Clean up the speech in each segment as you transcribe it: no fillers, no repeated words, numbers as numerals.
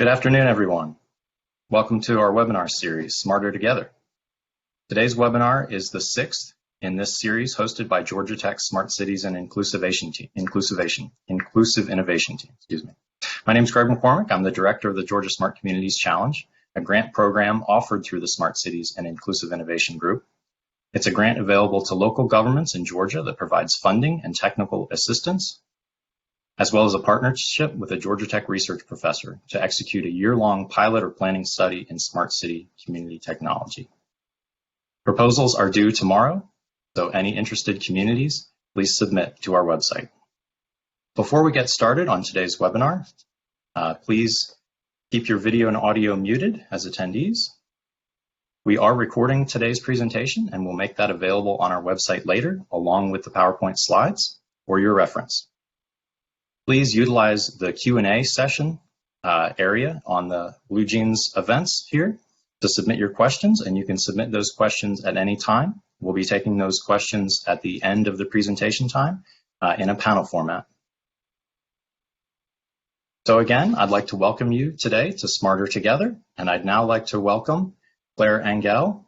Good afternoon, everyone. Welcome to our webinar series, Smarter Together. Today's webinar is the sixth in this series hosted by Georgia Tech's Smart Cities and Inclusive Innovation Team. My name is Greg McCormick. I'm the director of the Georgia Smart Communities Challenge, a grant program offered through the Smart Cities and Inclusive Innovation Group. It's a grant available to local governments in Georgia that provides funding and technical assistance, as well as a partnership with a Georgia Tech research professor to execute a year-long pilot or planning study in smart city community technology. Proposals are due tomorrow, so any interested communities, please submit to our website. Before we get started on today's webinar, please keep your video and audio muted as attendees. We are recording today's presentation and we'll make that available on our website later, along with the PowerPoint slides for your reference. Please utilize the Q&A session area on the Blue Jeans events here to submit your questions, and you can submit those questions at any time. We'll be taking those questions at the end of the presentation time in a panel format. So again, I'd like to welcome you today to Smarter Together, and I'd now like to welcome Claire Angelle,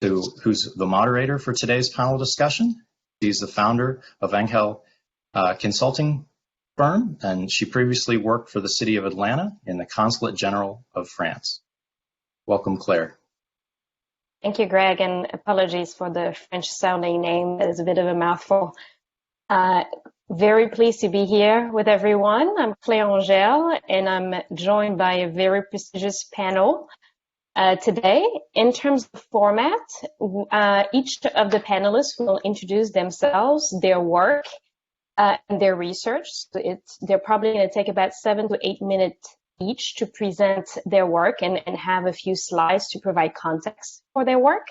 who's the moderator for today's panel discussion. She's the founder of Angelle Consulting firm, and she previously worked for the City of Atlanta in the Consulate General of France. Welcome, Claire. Thank you, Greg, and apologies for the French-sounding name. That is a bit of a mouthful. Very pleased to be here with everyone. I'm Claire Angelle, and I'm joined by a very prestigious panel today. In terms of format, each of the panelists will introduce themselves, their work, and their research. So they're probably going to take about 7 to 8 minutes each to present their work and have a few slides to provide context for their work.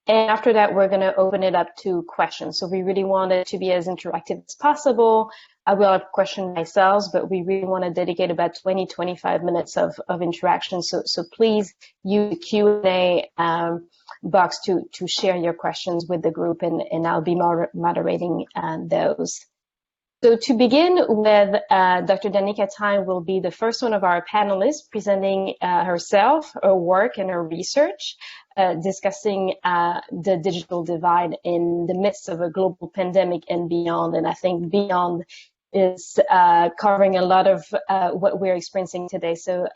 And after that, we're going to open it up to questions. So we really want it to be as interactive as possible. I will have questions myself, but we really want to dedicate about 20-25 minutes of interaction. So please use the Q&A box to share your questions with the group, and I'll be moderating those. So to begin with, Dr. Danika Tynes will be the first one of our panelists presenting herself, her work, and her research, discussing the digital divide in the midst of a global pandemic and beyond. And I think beyond is covering a lot of what we're experiencing today. So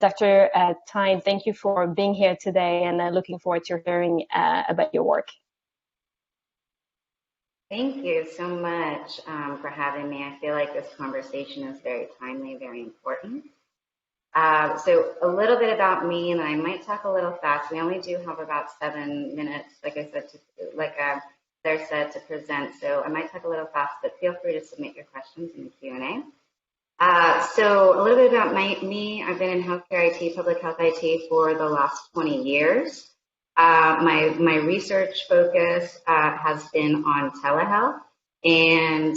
Dr. Tynes, thank you for being here today, and looking forward to hearing about your work. Thank you so much for having me. I feel like this conversation is very timely, very important. So a little bit about me, and I might talk a little fast. We only do have about 7 minutes, like I said, Claire said, to present. So I might talk a little fast, but feel free to submit your questions in the Q&A. So a little bit about me. I've been in healthcare IT, public health IT for the last 20 years. My research focus has been on telehealth, and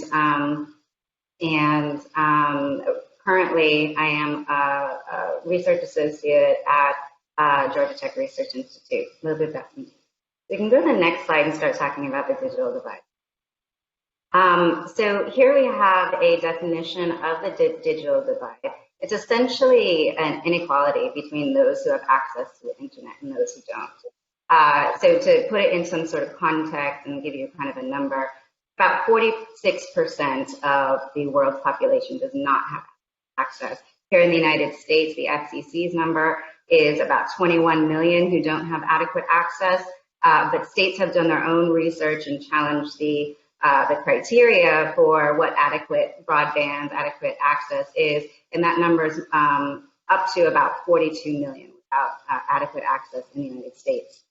currently I am a research associate at Georgia Tech Research Institute. A little bit about me. We can go to the next slide and start talking about the digital divide. So here we have a definition of the digital divide. It's essentially an inequality between those who have access to the internet and those who don't. So to put it in some sort of context and give you kind of a number, about 46% of the world's population does not have access. Here in the United States, the FCC's number is about 21 million who don't have adequate access, but states have done their own research and challenged the criteria for what adequate broadband, adequate access is, and that number is up to about 42 million without adequate access in the United States.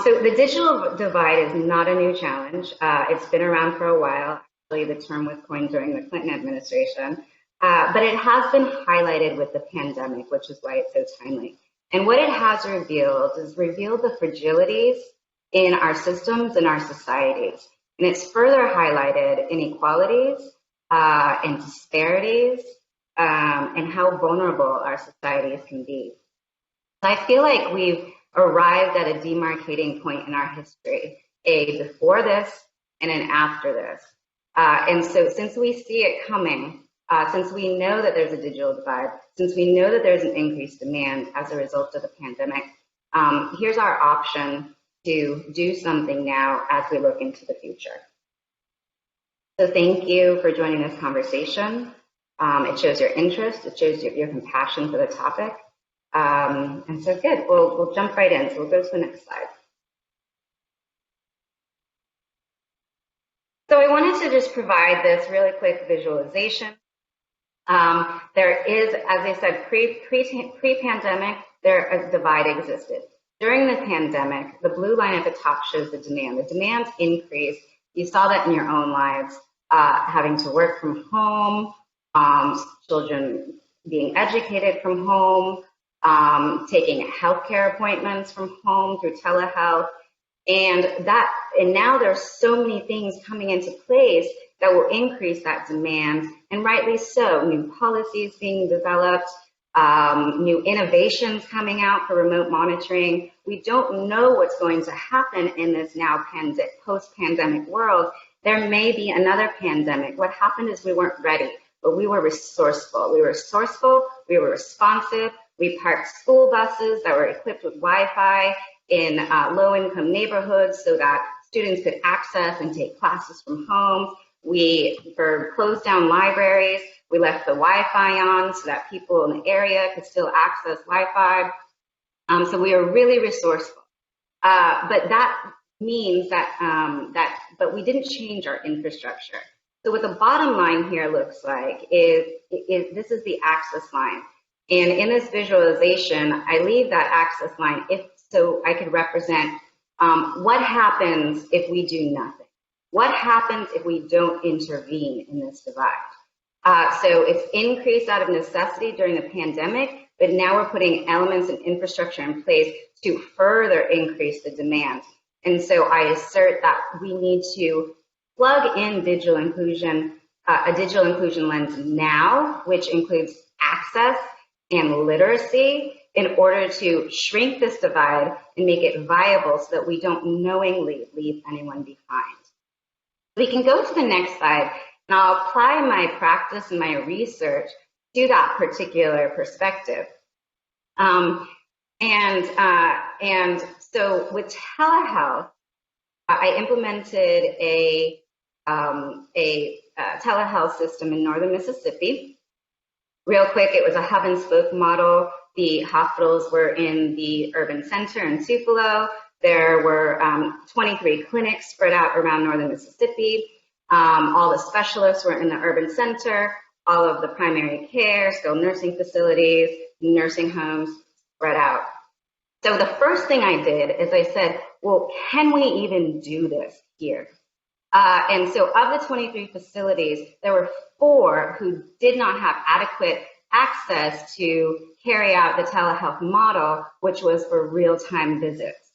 So the digital divide is not a new challenge. It's been around for a while. Actually, the term was coined during the Clinton administration, but it has been highlighted with the pandemic, which is why it's so timely. And what it has revealed is the fragilities in our systems and our societies. And it's further highlighted inequalities and disparities and how vulnerable our societies can be. So I feel like we've arrived at a demarcating point in our history, a before this and an after this. And so since we see it coming, Since we know that there's a digital divide, since we know that there's an increased demand as a result of the pandemic, here's our option to do something now as we look into the future. So thank you for joining this conversation. It shows your interest, it shows your compassion for the topic. And so good, we'll jump right in. So we'll go to the next slide. So I wanted to just provide this really quick visualization. There is, as I said, pre-pandemic, a divide existed. During the pandemic, the blue line at the top shows the demand. The demand increased. You saw that in your own lives, having to work from home, children being educated from home, taking healthcare appointments from home through telehealth. And now there's so many things coming into place that will increase that demand, and rightly so. New policies being developed, new innovations coming out for remote monitoring. We don't know what's going to happen in this now post-pandemic world. There may be another pandemic. What happened is we weren't ready, but we were resourceful. We were responsive. We parked school buses that were equipped with Wi-Fi in low-income neighborhoods so that students could access and take classes from home. We closed down libraries. We left the Wi-Fi on so that people in the area could still access Wi-Fi. So we were really resourceful. But that means that, but we didn't change our infrastructure. So what the bottom line here looks like is this is the access line. And in this visualization, I leave that access line so I could represent what happens if we do nothing. What happens if we don't intervene in this divide? So it's increased out of necessity during the pandemic, but now we're putting elements and infrastructure in place to further increase the demand. And so I assert that we need to plug in digital inclusion, a digital inclusion lens now, which includes access and literacy, in order to shrink this divide and make it viable so that we don't knowingly leave anyone behind. We can go to the next slide, and I'll apply my practice and my research to that particular perspective. And so with telehealth, I implemented a telehealth system in northern Mississippi. Real quick, it was a hub and spoke model. The hospitals were in the urban center in Tupelo. There were 23 clinics spread out around northern Mississippi. All the specialists were in the urban center. All of the primary care, skilled nursing facilities, nursing homes spread out. So the first thing I did is I said, well, can we even do this here? And so of the 23 facilities, there were 4 who did not have adequate access to carry out the telehealth model, which was for real-time visits.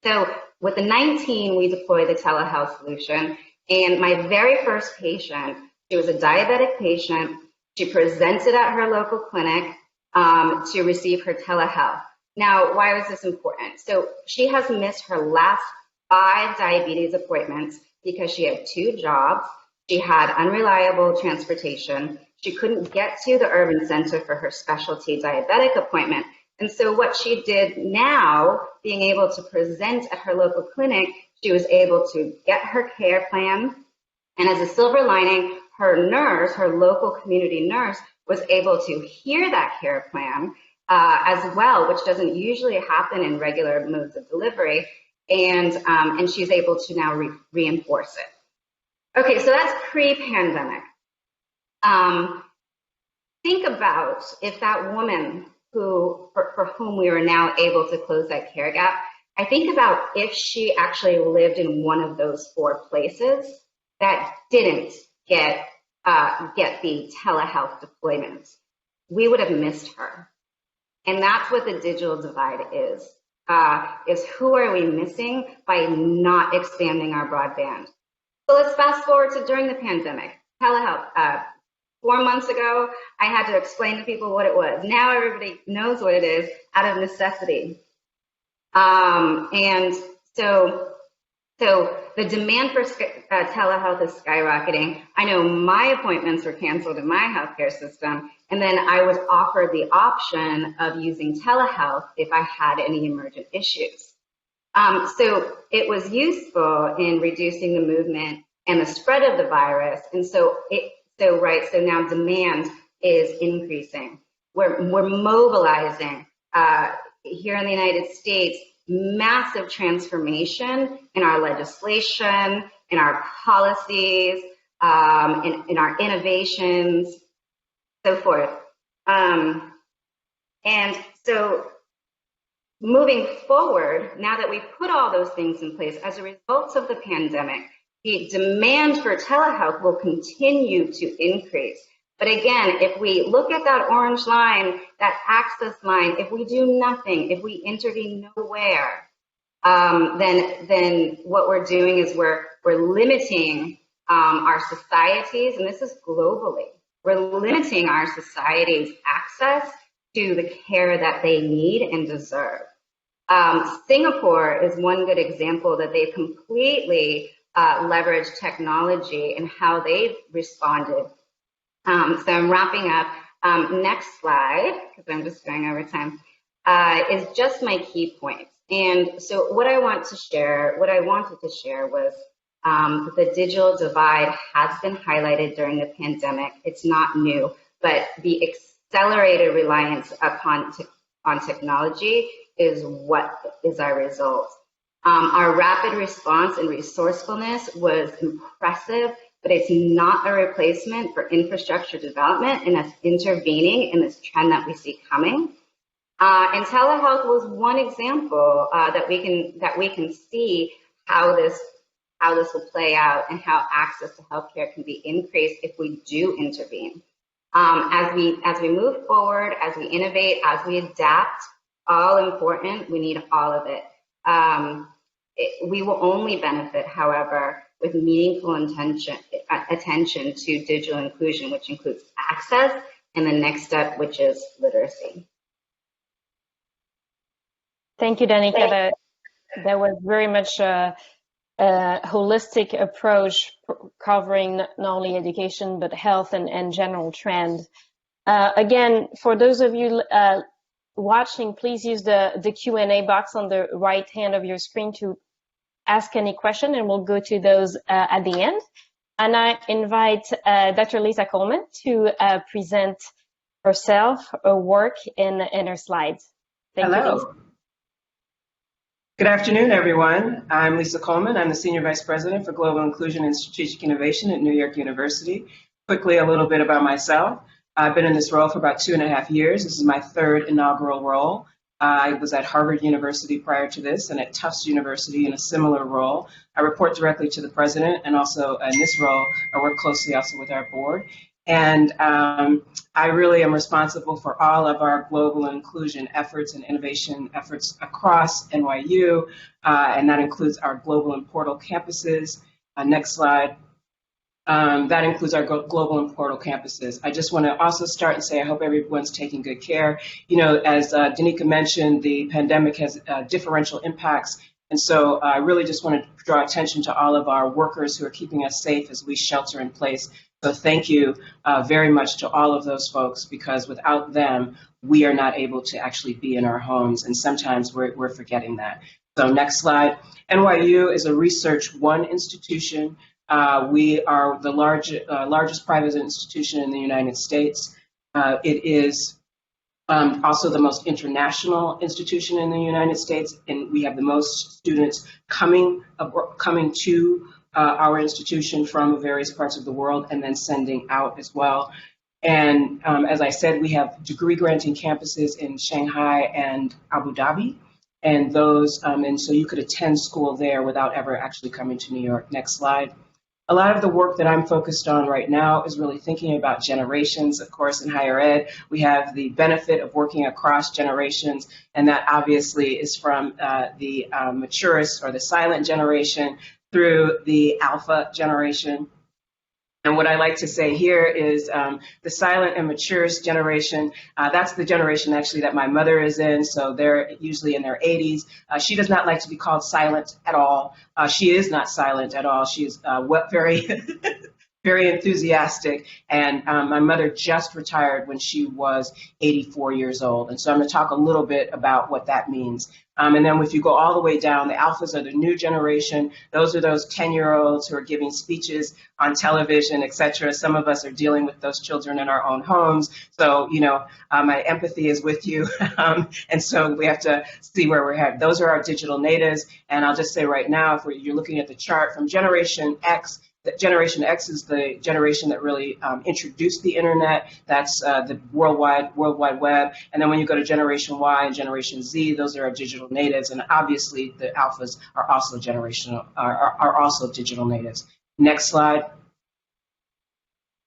So with the 19, we deployed the telehealth solution. And my very first patient, she was a diabetic patient. She presented at her local clinic to receive her telehealth. Now, why was this important? So she has missed her last 5 diabetes appointments because she had 2 jobs. She had unreliable transportation. She couldn't get to the urban center for her specialty diabetic appointment. And so what she did now, being able to present at her local clinic, she was able to get her care plan. And as a silver lining, her nurse, her local community nurse, was able to hear that care plan as well, which doesn't usually happen in regular modes of delivery. And she's able to now reinforce it. Okay, so that's pre-pandemic. Think about if that woman for whom we were now able to close that care gap, I think about if she actually lived in one of those 4 places that didn't get the telehealth deployments, we would have missed her. And that's what the digital divide is who are we missing by not expanding our broadband? So let's fast forward to during the pandemic, telehealth. 4 months ago, I had to explain to people what it was. Now everybody knows what it is out of necessity. And so So the demand for telehealth is skyrocketing. I know my appointments were canceled in my healthcare system, and then I was offered the option of using telehealth if I had any emergent issues. So it was useful in reducing the movement and the spread of the virus. And so now demand is increasing. We're mobilizing here in the United States, massive transformation in our legislation, in our policies, in our innovations, so forth. And so moving forward, now that we've put all those things in place, as a result of the pandemic, the demand for telehealth will continue to increase. But again, if we look at that orange line, that access line, if we do nothing, if we intervene nowhere, then what we're doing is we're limiting our societies, and this is globally, we're limiting our societies' access to the care that they need and deserve. Singapore is one good example that they've completely leveraged technology and how they've responded. So I'm wrapping up. Next slide, because I'm just going over time, is just my key points. And so what I wanted to share was the digital divide has been highlighted during the pandemic. It's not new, but the accelerated reliance on technology is what is our result. Our rapid response and resourcefulness was impressive, but it's not a replacement for infrastructure development, and that's intervening in this trend that we see coming. And telehealth was one example that we can see how this will play out and how access to healthcare can be increased if we do intervene. As we move forward, as we innovate, as we adapt, all important, we need all of it. We will only benefit, however, with meaningful attention to digital inclusion, which includes access, and the next step, which is literacy. Thank you, Danika. That was very much a holistic approach covering not only education, but health and general trend. Again, for those of you watching, please use the Q&A box on the right hand of your screen to ask any question, and we'll go to those at the end. And I invite Dr. Lisa Coleman to present herself, her work, in her slides. Thank you, Lisa. Good afternoon, everyone. I'm Lisa Coleman. I'm the Senior Vice President for Global Inclusion and Strategic Innovation at New York University. Quickly, a little bit about myself. I've been in this role for about 2.5 years. This is my third inaugural role. I was at Harvard University prior to this and at Tufts University in a similar role. I report directly to the president, and also in this role, I work closely also with our board. And I really am responsible for all of our global inclusion efforts and innovation efforts across NYU, and that includes our global and portal campuses. Next slide. That includes our global and portal campuses. I just want to also start and say I hope everyone's taking good care. You know, as Danika mentioned, the pandemic has differential impacts. And so I really just want to draw attention to all of our workers who are keeping us safe as we shelter in place. So thank you very much to all of those folks, because without them, we are not able to actually be in our homes. And sometimes we're forgetting that. So next slide. NYU is a Research One institution. We are the largest private institution in the United States. It is also the most international institution in the United States, and we have the most students coming to our institution from various parts of the world and then sending out as well. And as I said, we have degree granting campuses in Shanghai and Abu Dhabi, and those, and so you could attend school there without ever actually coming to New York. Next slide. A lot of the work that I'm focused on right now is really thinking about generations. Of course, in higher ed, we have the benefit of working across generations, and that obviously is from the maturest or the silent generation through the alpha generation. And what I like to say here is the silent and maturest generation, that's the generation actually that my mother is in, so they're usually in their 80s. She does not like to be called silent at all. She is not silent at all. She is very, very enthusiastic. And my mother just retired when she was 84 years old. And so I'm going to talk a little bit about what that means. And then if you go all the way down, the alphas are the new generation. Those are those 10-year-olds who are giving speeches on television, et cetera. Some of us are dealing with those children in our own homes. So, my empathy is with you. And so we have to see where we're headed. Those are our digital natives. And I'll just say right now, if you're looking at the chart from Generation X, Generation X is the generation that really introduced the internet. That's the World Wide Web. And then when you go to Generation Y and Generation Z, those are our digital natives. And obviously, the alphas are also are also digital natives. Next slide.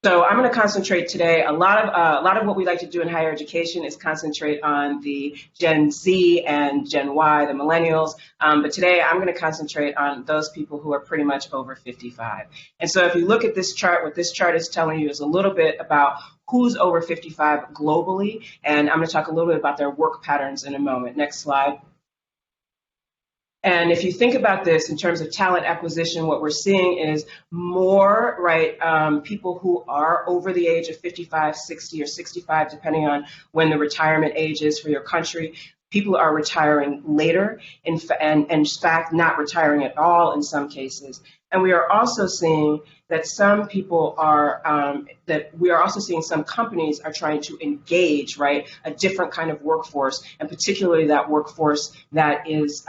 So I'm going to concentrate today. A lot of what we like to do in higher education is concentrate on the Gen Z and Gen Y, the millennials. But today I'm going to concentrate on those people who are pretty much over 55. And so if you look at this chart, what this chart is telling you is a little bit about who's over 55 globally. And I'm going to talk a little bit about their work patterns in a moment. Next slide. And if you think about this in terms of talent acquisition, what we're seeing is more, people who are over the age of 55, 60, or 65, depending on when the retirement age is for your country. People are retiring later, and in fact, not retiring at all in some cases. And we are also seeing that some people are, some companies are trying to engage, a different kind of workforce, and particularly that workforce that is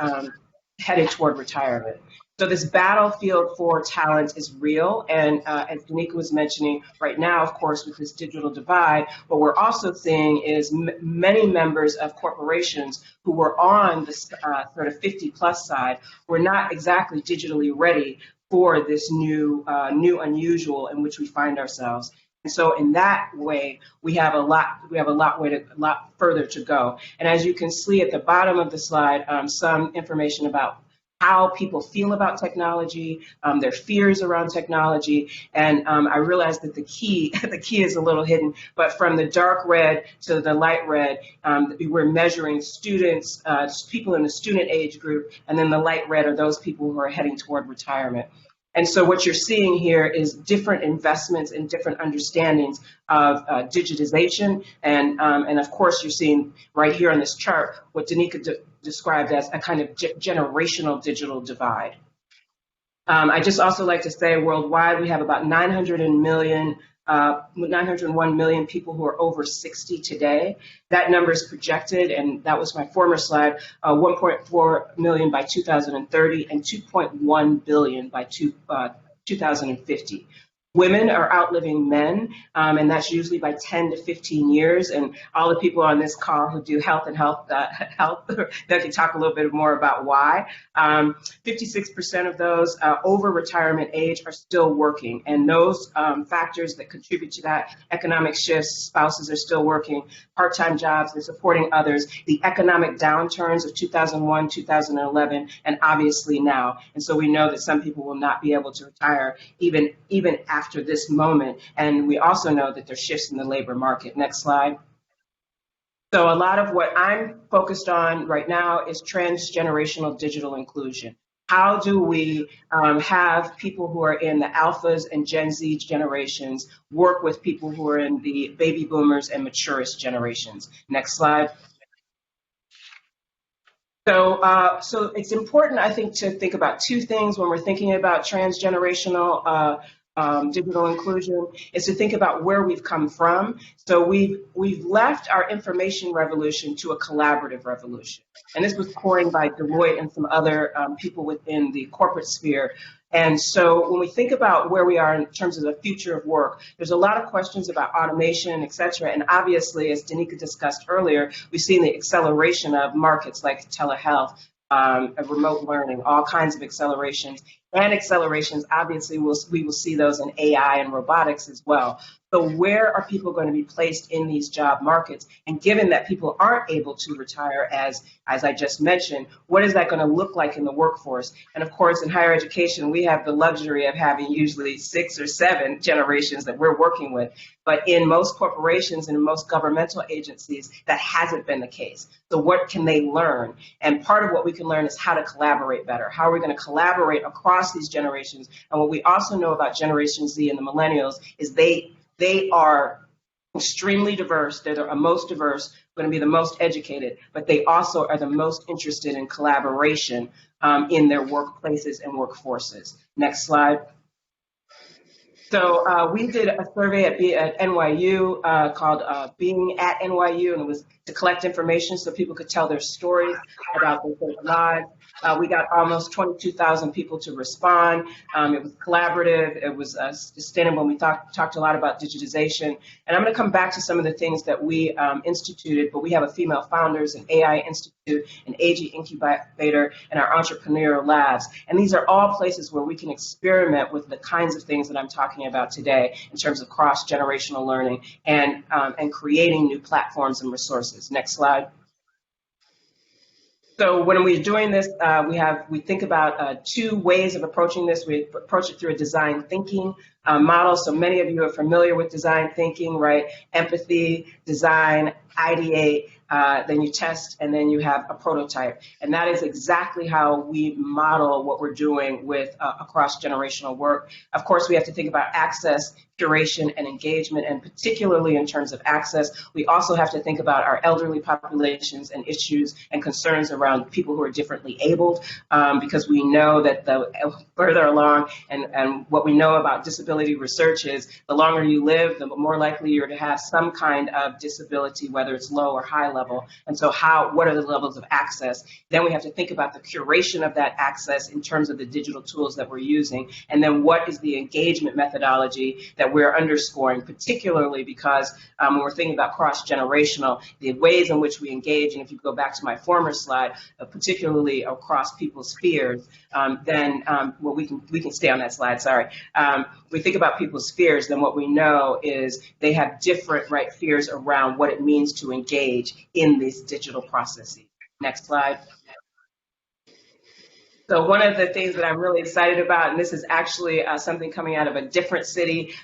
headed toward retirement. So this battlefield for talent is real, and as Danika was mentioning, right now, of course, with this digital divide, what we're also seeing is many members of corporations who were on the sort of 50-plus side were not exactly digitally ready for this new unusual in which we find ourselves. And so in that way, we have a lot further to go. And as you can see at the bottom of the slide, some information about how people feel about technology, their fears around technology. And I realize that the key is a little hidden, but from the dark red to the light red, we're measuring students, people in the student age group, and then the light red are those people who are heading toward retirement. And so what you're seeing here is different investments and different understandings of digitization. And of course, you're seeing right here on this chart what Danika described as a kind of generational digital divide. I just also like to say worldwide, we have about 901 million people who are over 60 today. That number is projected, and that was my former slide, 1.4 million by 2030 and 2.1 billion by 2050. Women are outliving men, and that's usually by 10 to 15 years. And all the people on this call who do health, they can talk a little bit more about why. 56% of those over retirement age are still working. And those factors that contribute to that, economic shifts, spouses are still working, part-time jobs, they're supporting others, the economic downturns of 2001, 2011, and obviously now. And so we know that some people will not be able to retire even after this moment. And we also know that there's shifts in the labor market. Next slide. So a lot of what I'm focused on right now is transgenerational digital inclusion. How do we have people who are in the alphas and Gen Z generations work with people who are in the baby boomers and maturest generations? Next slide. So it's important, I think, to think about two things when we're thinking about transgenerational digital inclusion, is to think about where we've come from. So we've left our information revolution to a collaborative revolution. And this was coined by Deloitte and some other people within the corporate sphere. And so when we think about where we are in terms of the future of work, there's a lot of questions about automation, et cetera. And obviously, as Danika discussed earlier, we've seen the acceleration of markets like telehealth, remote learning, all kinds of accelerations. and accelerations. Obviously, we will see those in AI and robotics as well. So where are people going to be placed in these job markets? And given that people aren't able to retire, as I just mentioned, what is that going to look like in the workforce? And of course, in higher education, we have the luxury of having usually 6 or 7 generations that we're working with. But in most corporations and in most governmental agencies, that hasn't been the case. So what can they learn? And part of what we can learn is how to collaborate better. How are we going to collaborate across these generations? And what we also know about Generation Z and the millennials is they are extremely diverse. They're the most diverse, going to be the most educated, but they also are the most interested in collaboration in their workplaces and workforces. Next slide. So we did a survey at NYU called Being at NYU, and it was to collect information so people could tell their stories about their lives. We got almost 22,000 people to respond. It was collaborative. It was sustainable. We talked a lot about digitization. And I'm going to come back to some of the things that we instituted, but we have a female founders, an AI institute, an AG incubator, and our entrepreneurial labs. And these are all places where we can experiment with the kinds of things that I'm talking about today in terms of cross-generational learning and creating new platforms and resources. Next slide. So when we're doing this, we think about 2 ways of approaching this. We approach it through a design thinking model. So many of you are familiar with design thinking, right? Empathy, design, ideate, then you test, and then you have a prototype. And that is exactly how we model what we're doing with cross-generational work. Of course, we have to think about access, curation, and engagement, and particularly in terms of access, we also have to think about our elderly populations and issues and concerns around people who are differently abled, because we know that the further along, and what we know about disability research is the longer you live, the more likely you're to have some kind of disability, whether it's low or high level. And so what are the levels of access? Then we have to think about the curation of that access in terms of the digital tools that we're using. And then what is the engagement methodology that we're underscoring, particularly because when we're thinking about cross-generational, the ways in which we engage, and if you go back to my former slide, particularly across people's fears, then well, we can stay on that slide, sorry. We think about people's fears, then what we know is they have different fears around what it means to engage in these digital processes. Next slide. So one of the things that I'm really excited about, and this is actually something coming out of a different city.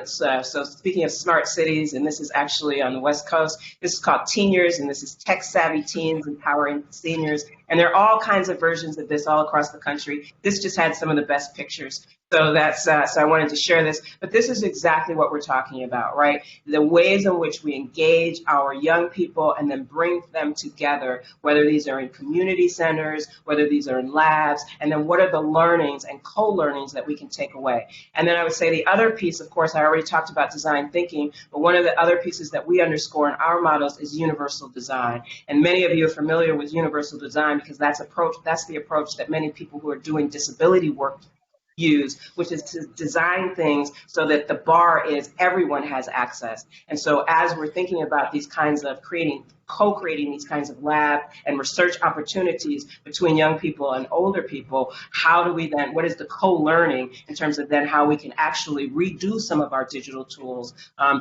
So speaking of smart cities, and this is actually on the West Coast, this is called Teeniors, and this is tech-savvy teens empowering seniors. And there are all kinds of versions of this all across the country. This just had some of the best pictures. So that's so I wanted to share this, but this is exactly what we're talking about, right? The ways in which we engage our young people and then bring them together, whether these are in community centers, whether these are in labs, and then what are the learnings and co-learnings that we can take away. And then I would say the other piece, of course, I already talked about design thinking, but one of the other pieces that we underscore in our models is universal design. And many of you are familiar with universal design because that's the approach that many people who are doing disability work use, which is to design things so that the bar is everyone has access. And so as we're thinking about these kinds of co-creating these kinds of lab and research opportunities between young people and older people, how do we then, what is the co-learning in terms of then how we can actually redo some of our digital tools,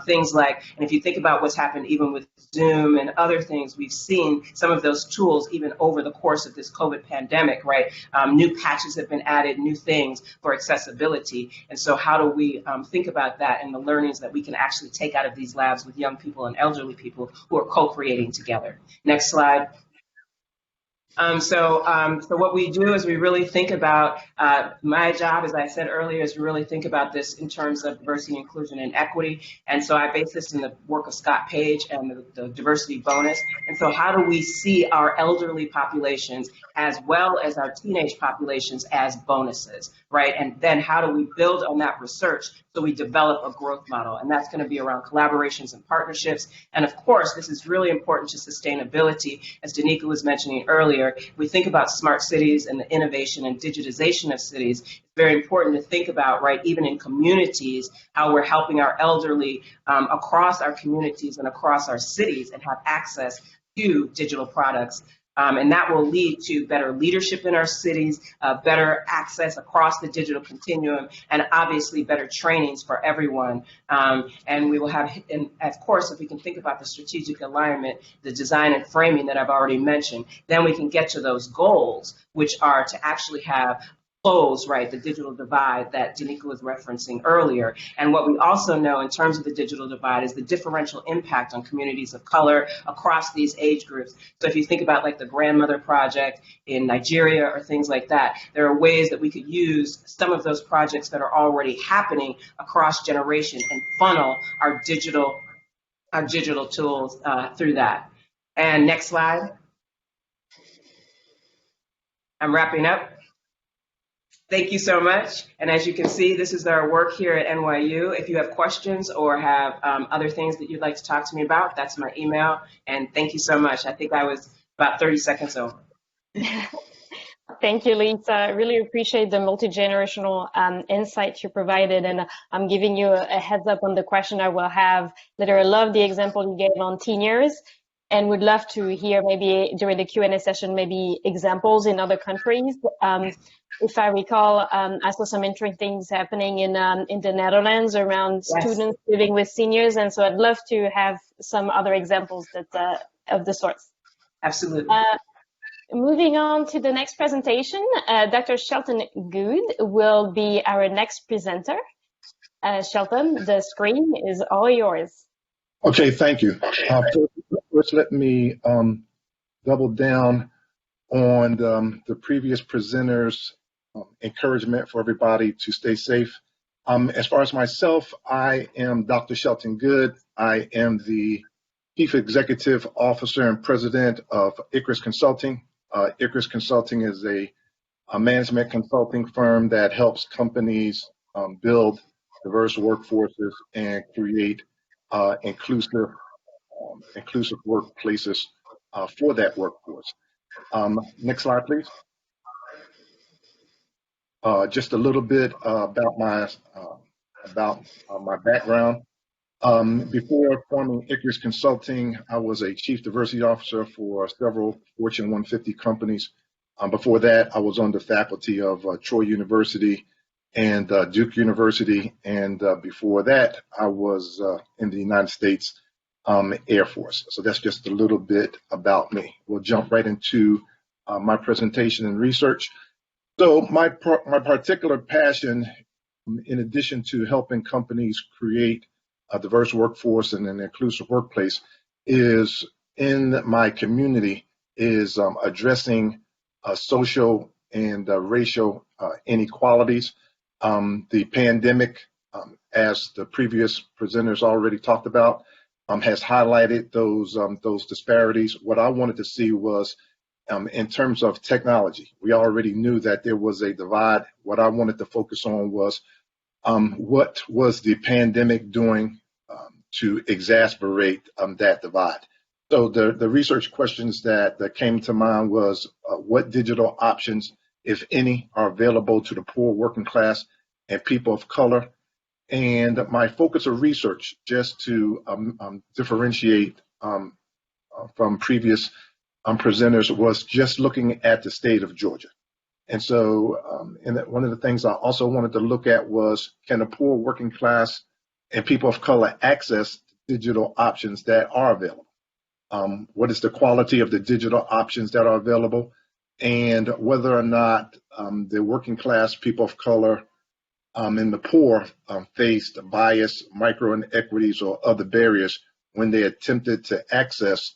things like, and if you think about what's happened even with Zoom and other things, we've seen some of those tools even over the course of this COVID pandemic, right? New patches have been added, new things for accessibility. And so how do we think about that and the learnings that we can actually take out of these labs with young people and elderly people who are co-creating together. Next slide. So what we do is we really think about, my job, as I said earlier, is to really think about this in terms of diversity, inclusion, and equity. And so I base this in the work of Scott Page and the diversity bonus. And so how do we see our elderly populations as well as our teenage populations as bonuses, right? And then how do we build on that research so we develop a growth model? And that's going to be around collaborations and partnerships. And of course, this is really important to sustainability. As Danika was mentioning earlier, we think about smart cities and the innovation and digitization of cities. It's very important to think about, right, even in communities, how we're helping our elderly across our communities and across our cities and have access to digital products. And that will lead to better leadership in our cities, better access across the digital continuum, and obviously better trainings for everyone. And we will have, and of course, if we can think about the strategic alignment, the design and framing that I've already mentioned, then we can get to those goals, which are to actually have close, right, the digital divide that Danika was referencing earlier. And what we also know in terms of the digital divide is the differential impact on communities of color across these age groups. So if you think about like the Grandmother Project in Nigeria or things like that, there are ways that we could use some of those projects that are already happening across generation and funnel our digital tools through that. And next slide. I'm wrapping up. Thank you so much. And as you can see, this is our work here at NYU. If you have questions or have other things that you'd like to talk to me about, that's my email. And thank you so much. I think I was about 30 seconds over. Thank you, Lisa. I really appreciate the multi-generational insight you provided. And I'm giving you a heads up on the question I will have later. I love the example you gave on teen years, and would love to hear maybe during the Q&A session, maybe examples in other countries. If I recall, I saw some interesting things happening in the Netherlands around students living with seniors. And so I'd love to have some other examples that of the sorts. Absolutely. Moving on to the next presentation, Dr. Shelton Goode will be our next presenter. Shelton, the screen is all yours. Okay, thank you. First, let me double down on the previous presenters' encouragement for everybody to stay safe. As far as myself, I am Dr. Shelton Goode. I am the Chief Executive Officer and President of Icarus Consulting. Icarus Consulting is a management consulting firm that helps companies build diverse workforces and create inclusive workplaces for that workforce. Next slide, please. Just a little bit about my background. Before forming Icarus Consulting, I was a chief diversity officer for several Fortune 150 companies. Before that, I was on the faculty of Troy University and Duke University. And before that, I was in the United States Air Force. So that's just a little bit about me. We'll jump right into my presentation and research. So my particular passion, in addition to helping companies create a diverse workforce and an inclusive workplace, is in my community is addressing social and racial inequalities. The pandemic, as the previous presenters already talked about, has highlighted those disparities. What I wanted to see was, in terms of technology, we already knew that there was a divide. What I wanted to focus on was what was the pandemic doing to exacerbate that divide. So the research questions that came to mind was what digital options, if any, are available to the poor, working class, and people of color. And my focus of research, just to differentiate from previous presenters, was just looking at the state of Georgia. And so one of the things I also wanted to look at was, can the poor, working class, and people of color access digital options that are available? What is the quality of the digital options that are available? And whether or not the working class, people of color, and the poor faced bias, micro inequities, or other barriers when they attempted to access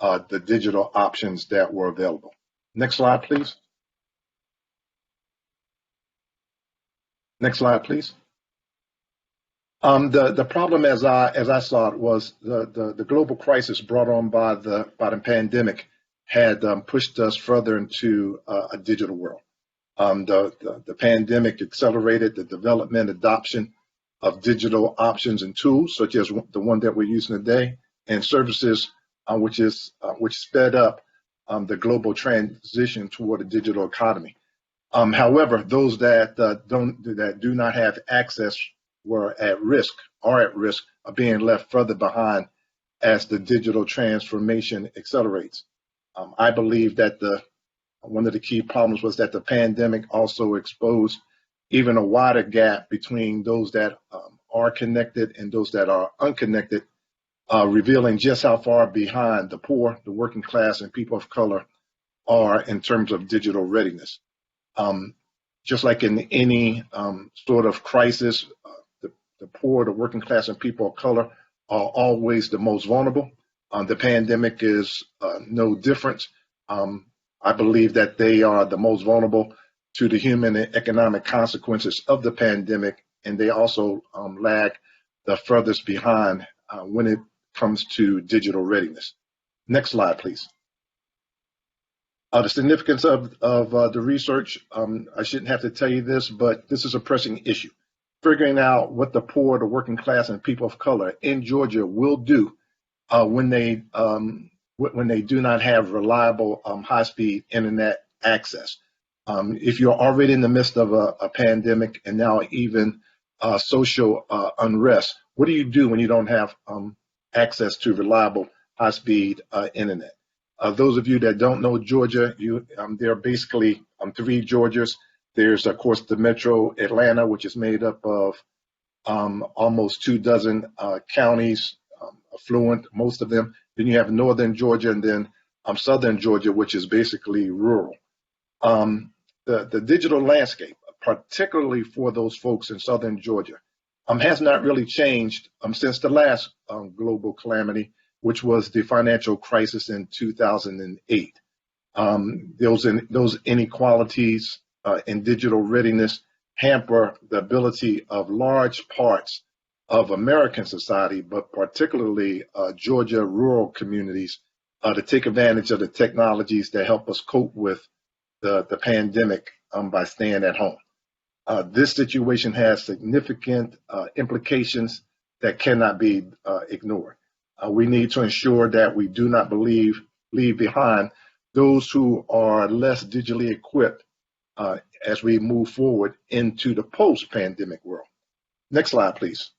the digital options that were available. Next slide, please. Next slide, please. The problem, as I saw it, was the global crisis brought on by the pandemic had pushed us further into a digital world. The pandemic accelerated the development, adoption of digital options and tools, such as the one that we're using today, and services, which sped up the global transition toward a digital economy. However, those that do not have access are at risk of being left further behind as the digital transformation accelerates. I believe that one of the key problems was that the pandemic also exposed even a wider gap between those that are connected and those that are unconnected, revealing just how far behind the poor, the working class, and people of color are in terms of digital readiness. Just like in any sort of crisis, the poor, the working class, and people of color are always the most vulnerable. The pandemic is no different. I believe that they are the most vulnerable to the human and economic consequences of the pandemic, and they also lag the furthest behind when it comes to digital readiness. Next slide, please. The significance of the research, I shouldn't have to tell you this, but this is a pressing issue. Figuring out what the poor, the working class, and people of color in Georgia will do when they do not have reliable high-speed internet access. If you're already in the midst of a pandemic and now even social unrest, what do you do when you don't have access to reliable high-speed internet? Those of you that don't know Georgia, there are basically 3 Georgias. There's, of course, the Metro Atlanta, which is made up of almost 24 counties, affluent, most of them. Then you have northern Georgia, and then southern Georgia, which is basically rural. The digital landscape, particularly for those folks in southern Georgia, has not really changed since the last global calamity, which was the financial crisis in 2008. Those inequalities in digital readiness hamper the ability of large parts of American society, but particularly Georgia rural communities, to take advantage of the technologies that help us cope with the pandemic by staying at home. This situation has significant implications that cannot be ignored. We need to ensure that we do not leave behind those who are less digitally equipped as we move forward into the post-pandemic world. Next slide, please.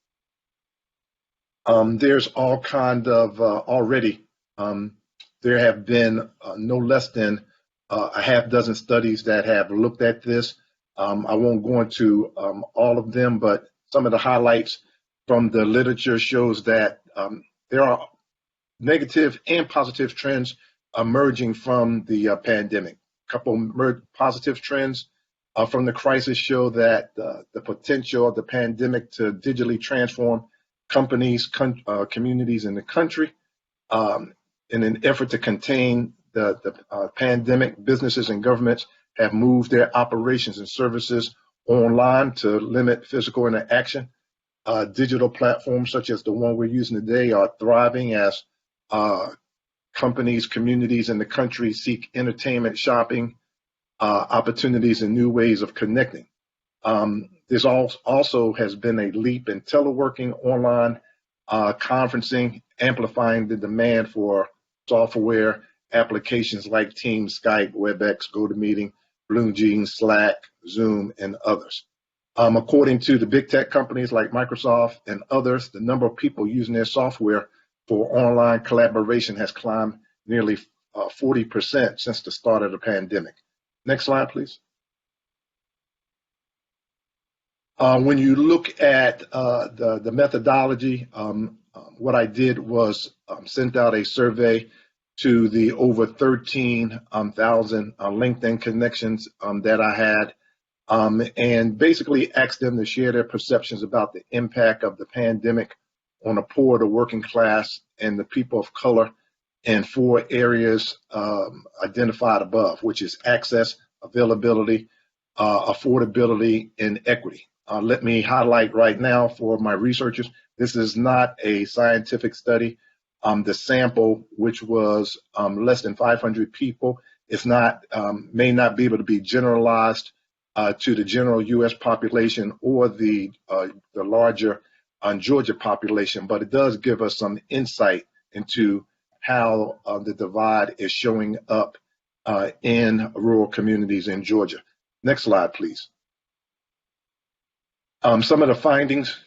There's all kind of already, there have been no less than a half dozen studies that have looked at this. I won't go into all of them, but some of the highlights from the literature shows that there are negative and positive trends emerging from the pandemic. A couple positive trends from the crisis show that the potential of the pandemic to digitally transform companies, communities in the country. In an effort to contain the pandemic, businesses and governments have moved their operations and services online to limit physical interaction. Digital platforms such as the one we're using today are thriving as companies, communities in the country seek entertainment, shopping, opportunities, and new ways of connecting. This also has been a leap in teleworking, online conferencing, amplifying the demand for software applications like Teams, Skype, WebEx, GoToMeeting, BlueJeans, Slack, Zoom, and others. According to the big tech companies like Microsoft and others, the number of people using their software for online collaboration has climbed nearly 40% since the start of the pandemic. Next slide, please. When you look at the methodology, what I did was sent out a survey to the over 13,000 LinkedIn connections that I had, and basically asked them to share their perceptions about the impact of the pandemic on the poor, the working class, and the people of color in 4 areas identified above, which is access, availability, affordability, and equity. Let me highlight right now for my researchers, this is not a scientific study. The sample, which was less than 500 people, may not be able to be generalized to the general U.S. population or the larger Georgia population, but it does give us some insight into how the divide is showing up in rural communities in Georgia. Next slide, please. Some of the findings,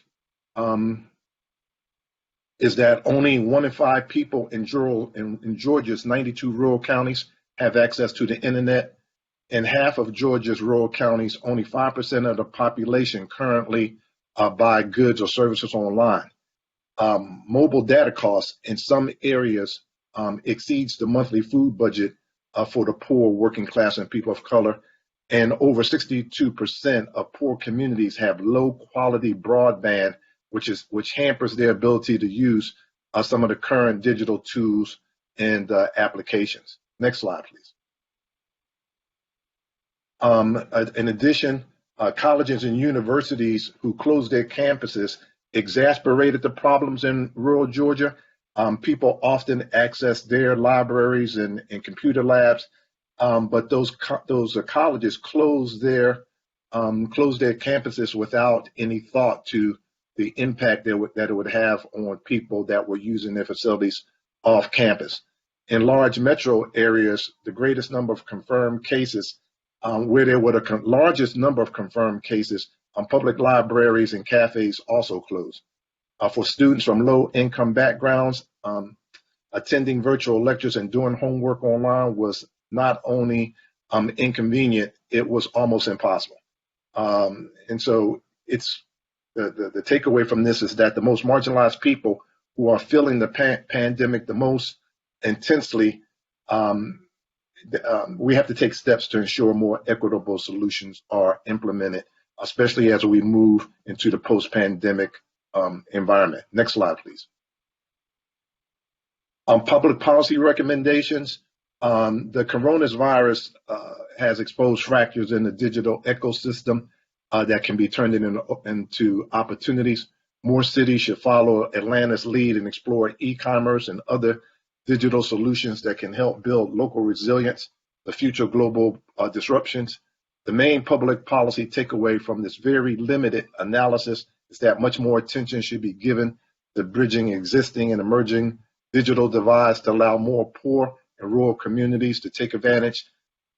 is that only 1 in 5 people in Georgia's 92 rural counties have access to the internet. In half of Georgia's rural counties, only 5% of the population currently buy goods or services online. Mobile data costs in some areas exceeds the monthly food budget for the poor, working class, and people of color. And over 62% of poor communities have low quality broadband, which hampers their ability to use some of the current digital tools and applications. Next slide, please. In addition, colleges and universities who closed their campuses exacerbated the problems in rural Georgia. People often access their libraries and computer labs, but those colleges closed their campuses without any thought to the impact that it would have on people that were using their facilities off campus. In large metro areas, the greatest number of confirmed cases, where there were the largest number of confirmed cases, public libraries and cafes also closed. For students from low-income backgrounds, attending virtual lectures and doing homework online was not only inconvenient, it was almost impossible. And so it's the takeaway from this is that the most marginalized people who are feeling the pandemic the most intensely, we have to take steps to ensure more equitable solutions are implemented, especially as we move into the post-pandemic environment. Next slide, please. Public policy recommendations. The coronavirus has exposed fractures in the digital ecosystem that can be turned into opportunities. More cities should follow Atlanta's lead and explore e-commerce and other digital solutions that can help build local resilience for future global disruptions. The main public policy takeaway from this very limited analysis is that much more attention should be given to bridging existing and emerging digital divides to allow more poor and rural communities to take advantage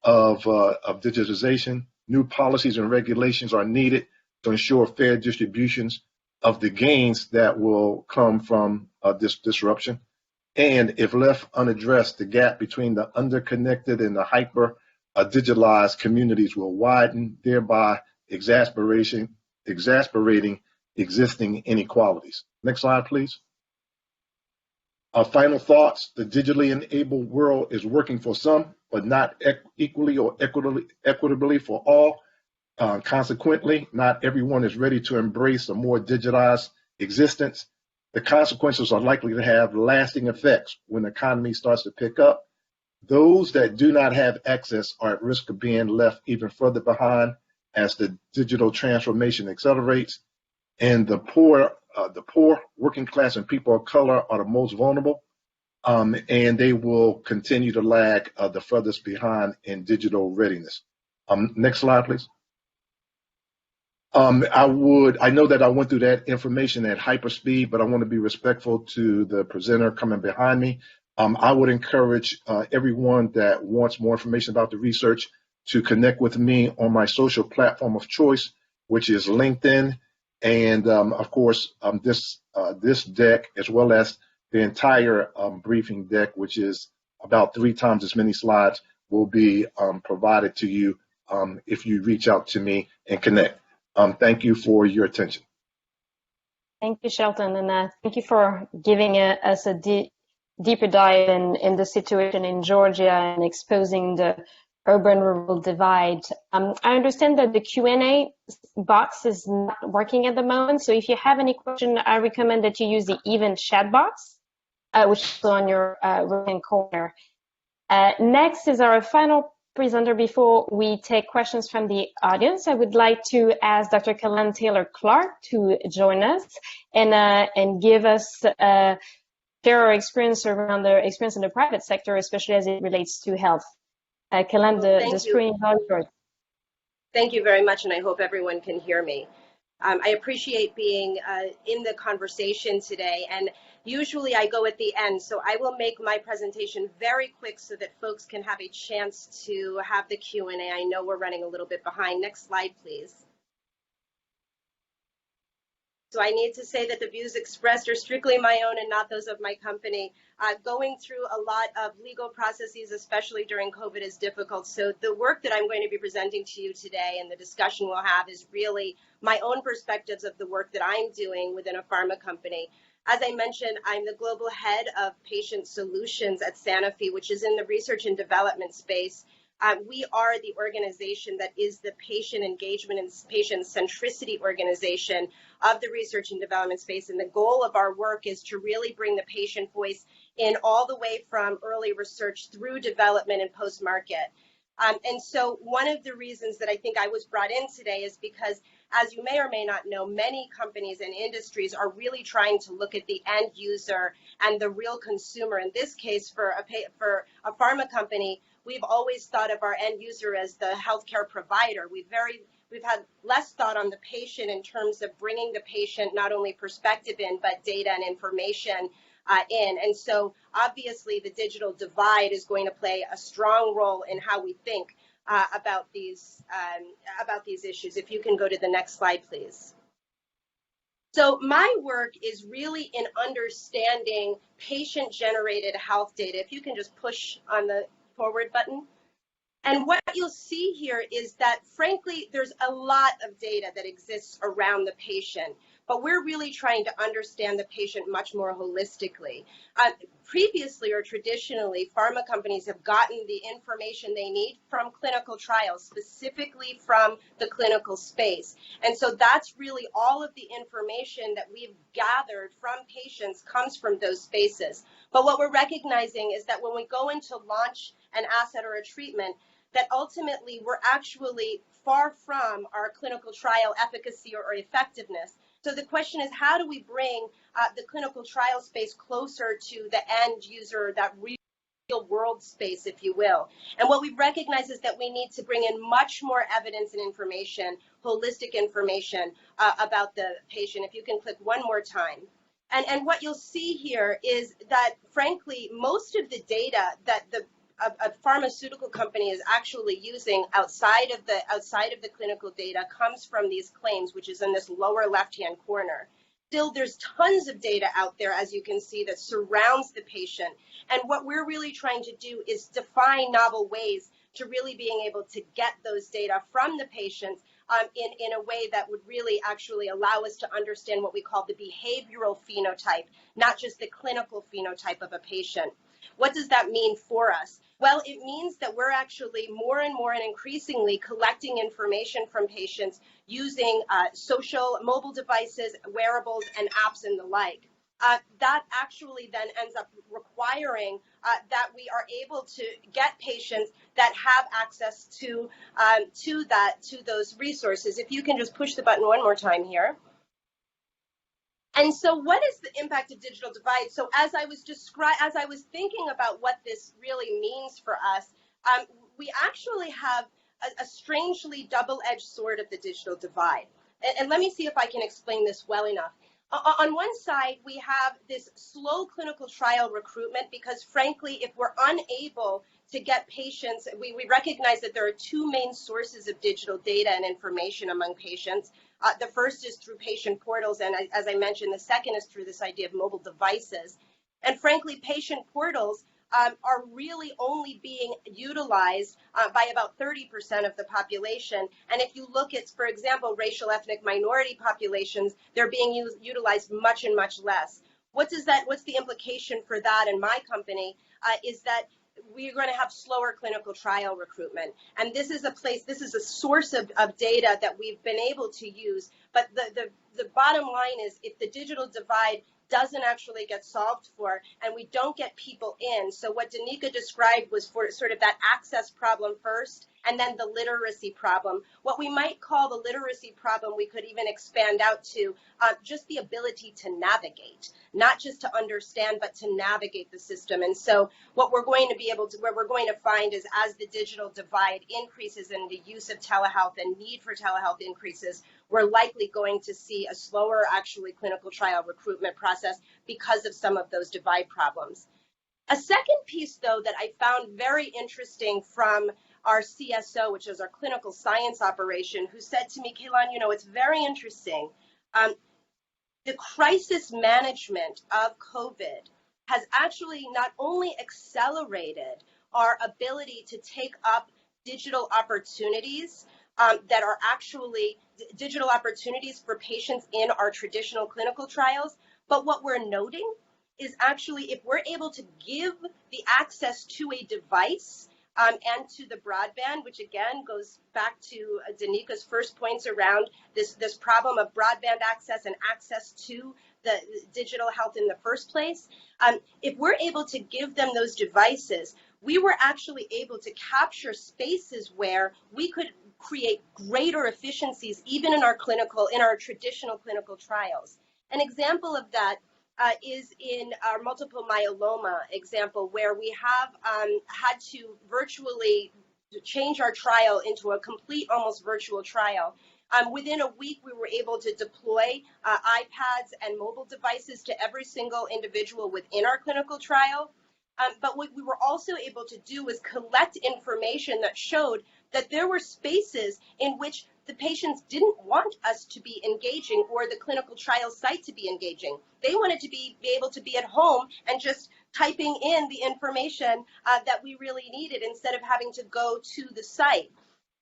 of digitization. New policies and regulations are needed to ensure fair distributions of the gains that will come from this disruption. And if left unaddressed, the gap between the underconnected and the hyper digitalized communities will widen, thereby exasperating existing inequalities. Next slide, please. Final thoughts. The digitally enabled world is working for some, but not equally or equitably for all. Consequently, not everyone is ready to embrace a more digitized existence. The consequences are likely to have lasting effects when the economy starts to pick up. Those that do not have access are at risk of being left even further behind as the digital transformation accelerates. And the poor, working class, and people of color are the most vulnerable, and they will continue to lag the furthest behind in digital readiness. Next slide, please. I know that I went through that information at hyperspeed, but I want to be respectful to the presenter coming behind me. I would encourage everyone that wants more information about the research to connect with me on my social platform of choice, which is LinkedIn. And of course, this deck, as well as the entire briefing deck, which is about 3 times as many slides, will be provided to you if you reach out to me and connect. Thank you for your attention. Thank you, Shelton, and thank you for giving us a deeper dive in the situation in Georgia and exposing the urban-rural divide. I understand that the Q&A box is not working at the moment, so if you have any question, I recommend that you use the event chat box, which is on your right-hand corner. Next is our final presenter. Before we take questions from the audience, I would like to ask Dr. Kalahn-Taylor Clark to join us and give us share our experience around the experience in the private sector, especially as it relates to health. Kalahn, the screen is all yours. Thank you very much, and I hope everyone can hear me. I appreciate being in the conversation today, and usually I go at the end, so I will make my presentation very quick so that folks can have a chance to have the Q&A. I know we're running a little bit behind. Next slide, please. So I need to say that the views expressed are strictly my own and not those of my company. Going through a lot of legal processes, especially during COVID, is difficult. So the work that I'm going to be presenting to you today and the discussion we'll have is really my own perspectives of the work that I'm doing within a pharma company. As I mentioned, I'm the global head of patient solutions at Sanofi, which is in the research and development space. We are the organization that is the patient engagement and patient centricity organization of the research and development space. And the goal of our work is to really bring the patient voice in all the way from early research through development and post-market. And so one of the reasons that I think I was brought in today is because, as you may or may not know, many companies and industries are really trying to look at the end user and the real consumer. In this case, for a pharma company, we've always thought of our end user as the healthcare provider. We've had less thought on the patient in terms of bringing the patient not only perspective in, but data and information in. And so obviously the digital divide is going to play a strong role in how we think about these issues. If you can go to the next slide, please. So my work is really in understanding patient-generated health data. If you can just push on the forward button. And what you'll see here is that, frankly, there's a lot of data that exists around the patient, but we're really trying to understand the patient much more holistically. Previously or traditionally, pharma companies have gotten the information they need from clinical trials, specifically from the clinical space. And so that's really all of the information that we've gathered from patients comes from those spaces. But what we're recognizing is that when we go into launch an asset or a treatment, that ultimately we're actually far from our clinical trial efficacy or effectiveness. So the question is, how do we bring the clinical trial space closer to the end user, that real world space, if you will? And what we recognize is that we need to bring in much more evidence and information, holistic information about the patient. If you can click one more time. And what you'll see here is that, frankly, most of the data that a pharmaceutical company is actually using outside of the clinical data comes from these claims, which is in this lower left-hand corner. Still, there's tons of data out there, as you can see, that surrounds the patient. And what we're really trying to do is define novel ways to really being able to get those data from the patients in a way that would really actually allow us to understand what we call the behavioral phenotype, not just the clinical phenotype of a patient. What does that mean for us? Well, it means that we're actually more and more and increasingly collecting information from patients using social mobile devices, wearables, and apps and the like. That actually then ends up requiring that we are able to get patients that have access to those resources. If you can just push the button one more time here. And so what is the impact of digital divide? So as I was thinking about what this really means for us, we actually have a strangely double-edged sword of the digital divide. And let me see if I can explain this well enough. On one side, we have this slow clinical trial recruitment because, frankly, if we're unable to get patients, we recognize that there are two main sources of digital data and information among patients. The first is through patient portals, and as I mentioned, the second is through this idea of mobile devices. And frankly, patient portals are really only being utilized by about 30% of the population. And if you look at, for example, racial ethnic minority populations, they're being utilized much and much less. What's the implication for that in my company is that we're going to have slower clinical trial recruitment. And this is a source of data that we've been able to use. But the bottom line is, if the digital divide doesn't actually get solved for, and we don't get people in. So what Danika described was for sort of that access problem first, and then the literacy problem. What we might call the literacy problem, we could even expand out to just the ability to navigate, not just to understand, but to navigate the system. And so what we're going to find is, as the digital divide increases and the use of telehealth and need for telehealth increases, we're likely going to see a slower actually clinical trial recruitment process because of some of those divide problems. A second piece, though, that I found very interesting from our CSO, which is our clinical science operation, who said to me, Kalahn, it's very interesting. the crisis management of COVID has actually not only accelerated our ability to take up digital opportunities that are actually digital opportunities for patients in our traditional clinical trials, but what we're noting is actually if we're able to give the access to a device and to the broadband, which again goes back to Danika's first points around this problem of broadband access and access to the digital health in the first place. If we're able to give them those devices, we were actually able to capture spaces where we could create greater efficiencies even in our traditional clinical trials. An example of that is in our multiple myeloma example, where we have had to virtually change our trial into a complete, almost virtual trial. Within a week, we were able to deploy iPads and mobile devices to every single individual within our clinical trial. But what we were also able to do was collect information that showed that there were spaces in which the patients didn't want us to be engaging or the clinical trial site to be engaging. They wanted to be able to be at home and just typing in the information that we really needed instead of having to go to the site.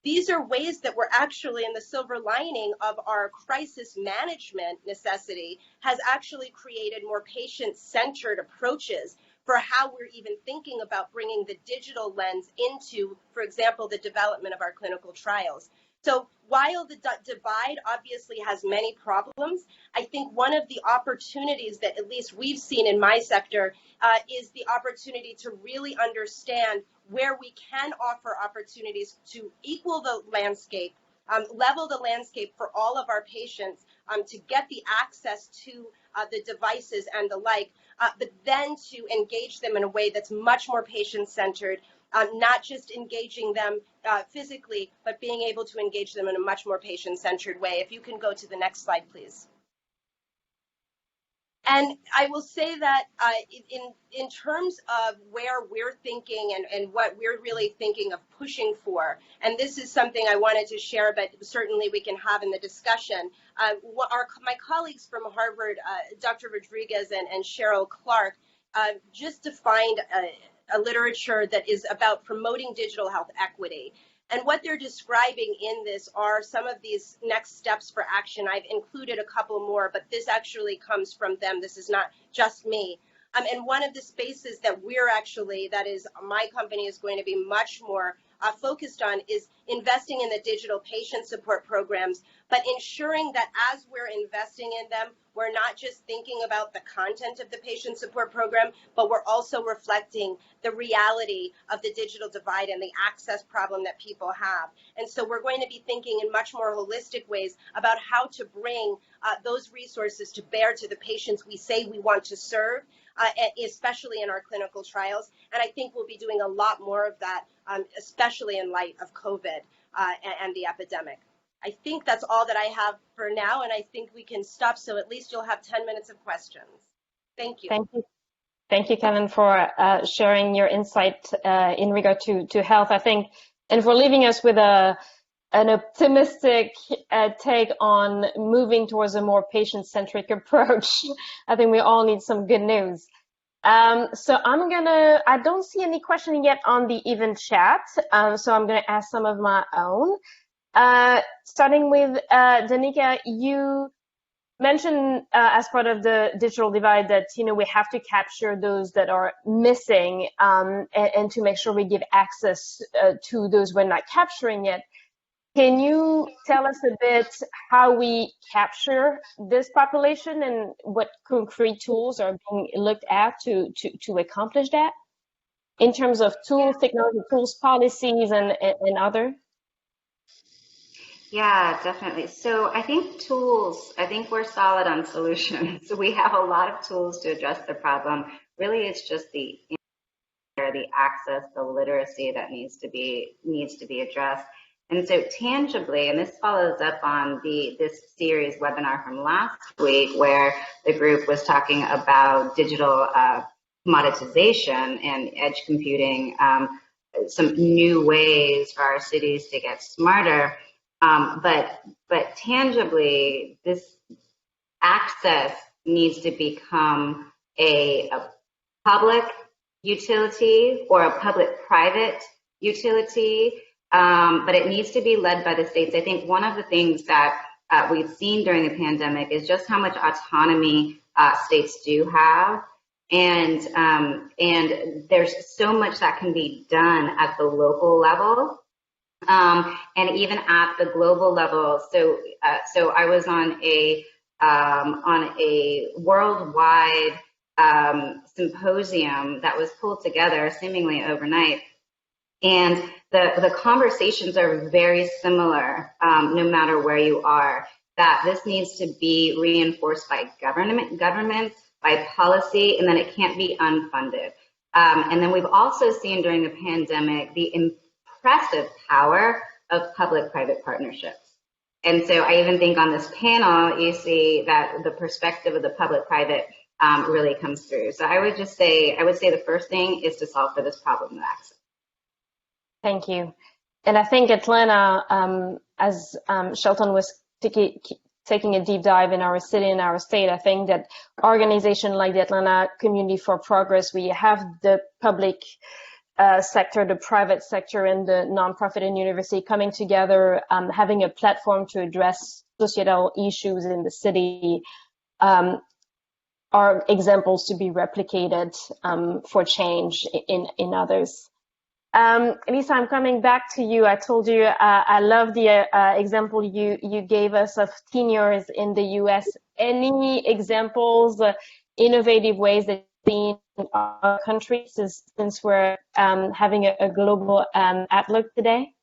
These are ways that we're actually, in the silver lining of our crisis management necessity, has actually created more patient-centered approaches for how we're even thinking about bringing the digital lens into, for example, the development of our clinical trials. So while the divide obviously has many problems, I think one of the opportunities that at least we've seen in my sector is the opportunity to really understand where we can offer opportunities to equal the landscape, level the landscape for all of our patients to get the access to the devices and the like, but then to engage them in a way that's much more patient-centered, not just engaging them physically, but being able to engage them in a much more patient-centered way. If you can go to the next slide, please. And I will say that in terms of where we're thinking and what we're really thinking of pushing for, and this is something I wanted to share, but certainly we can have in the discussion. My colleagues from Harvard, Dr. Rodriguez and Cheryl Clark, just defined a literature that is about promoting digital health equity. And what they're describing in this are some of these next steps for action. I've included a couple more, but this actually comes from them. This is not just me. And one of the spaces that that is my company is going to be much more focused on is investing in the digital patient support programs, but ensuring that as we're investing in them, we're not just thinking about the content of the patient support program, but we're also reflecting the reality of the digital divide and the access problem that people have. And so we're going to be thinking in much more holistic ways about how to bring those resources to bear to the patients we say we want to serve, especially in our clinical trials. And I think we'll be doing a lot more of that, especially in light of COVID and the epidemic. I think that's all that I have for now, and I think we can stop, so at least you'll have 10 minutes of questions. Thank you. Thank you. Thank you, Kalahn, for sharing your insight in regard to health, I think, and for leaving us with an optimistic take on moving towards a more patient-centric approach. I think we all need some good news. So I don't see any question yet on the event chat, so I'm gonna ask some of my own. Starting with Danika, you mentioned as part of the digital divide that we have to capture those that are missing and to make sure we give access to those we're not capturing yet. Can you tell us a bit how we capture this population and what concrete tools are being looked at to accomplish that in terms of tools, technology tools, policies, and other? Yeah, definitely. So I think we're solid on solutions. So we have a lot of tools to address the problem. Really, it's just the access, the literacy that needs to be addressed. And so tangibly, and this follows up on this series webinar from last week where the group was talking about digital commoditization and edge computing, some new ways for our cities to get smarter. But tangibly, access needs to become a public utility or a public-private utility, but it needs to be led by the states. I think one of the things that we've seen during the pandemic is just how much autonomy states do have. And there's so much that can be done at the local level, and even at the global level. So I was on a worldwide symposium that was pulled together seemingly overnight, and the conversations are very similar, no matter where you are. That this needs to be reinforced by governments, by policy, and then it can't be unfunded. And then we've also seen during the pandemic the impressive power of public-private partnerships. And so I even think on this panel, you see that the perspective of the public-private really comes through. So I would say the first thing is to solve for this problem of access. Thank you. And I think Atlanta, as Shelton was taking a deep dive in our city and our state, I think that organizations like the Atlanta Community for Progress, we have the public sector, the private sector, and the nonprofit and university coming together, having a platform to address societal issues in the city, are examples to be replicated for change in others. Lisa, I'm coming back to you. I told you I love the example you gave us of teen years in the U.S. Any examples, innovative ways that you've seen in our country since we're having a global outlook today?